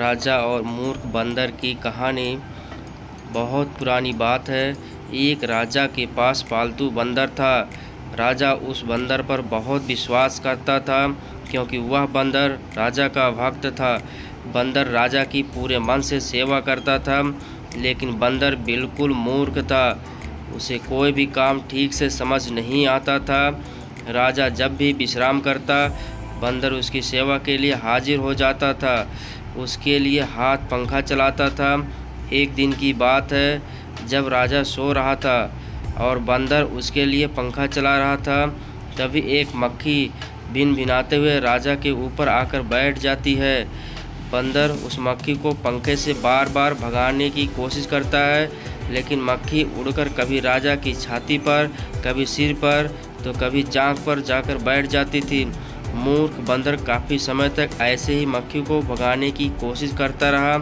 राजा और मूर्ख बंदर की कहानी बहुत पुरानी बात है। एक राजा के पास पालतू बंदर था। राजा उस बंदर पर बहुत विश्वास करता था क्योंकि वह बंदर राजा का भक्त था। बंदर राजा की पूरे मन से सेवा करता था, लेकिन बंदर बिल्कुल मूर्ख था। उसे कोई भी काम ठीक से समझ नहीं आता था। राजा जब भी विश्राम करता, बंदर उसकी सेवा के लिए हाजिर हो जाता था, उसके लिए हाथ पंखा चलाता था। एक दिन की बात है, जब राजा सो रहा था और बंदर उसके लिए पंखा चला रहा था, तभी एक मक्खी भिनभिनाते हुए राजा के ऊपर आकर बैठ जाती है। बंदर उस मक्खी को पंखे से बार बार भगाने की कोशिश करता है, लेकिन मक्खी उड़कर कभी राजा की छाती पर, कभी सिर पर, तो कभी जांघ पर जाकर बैठ जाती थी। मूर्ख बंदर काफ़ी समय तक ऐसे ही मक्खी को भगाने की कोशिश करता रहा,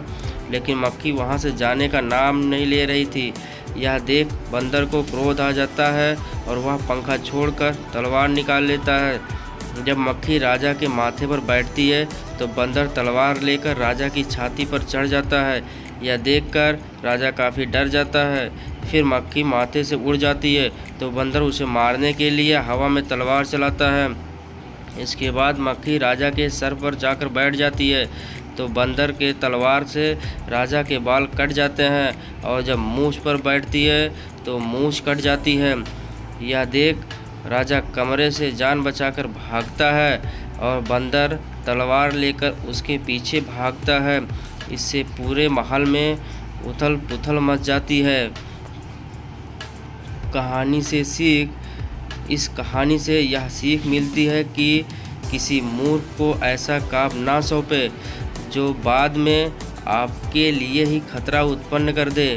लेकिन मक्खी वहां से जाने का नाम नहीं ले रही थी। यह देख बंदर को क्रोध आ जाता है और वह पंखा छोड़कर तलवार निकाल लेता है। जब मक्खी राजा के माथे पर बैठती है तो बंदर तलवार लेकर राजा की छाती पर चढ़ जाता है। यह देखकर राजा काफ़ी डर जाता है। फिर मक्खी माथे से उड़ जाती है तो बंदर उसे मारने के लिए हवा में तलवार चलाता है। इसके बाद मक्खी राजा के सर पर जाकर बैठ जाती है तो बंदर के तलवार से राजा के बाल कट जाते हैं, और जब मूंछ पर बैठती है तो मूंछ कट जाती है। यह देख राजा कमरे से जान बचाकर भागता है और बंदर तलवार लेकर उसके पीछे भागता है। इससे पूरे महल में उथल पुथल मच जाती है। कहानी से सीख इस कहानी से यह सीख मिलती है कि किसी मूर्ख को ऐसा काम ना सौंपे जो बाद में आपके लिए ही खतरा उत्पन्न कर दे।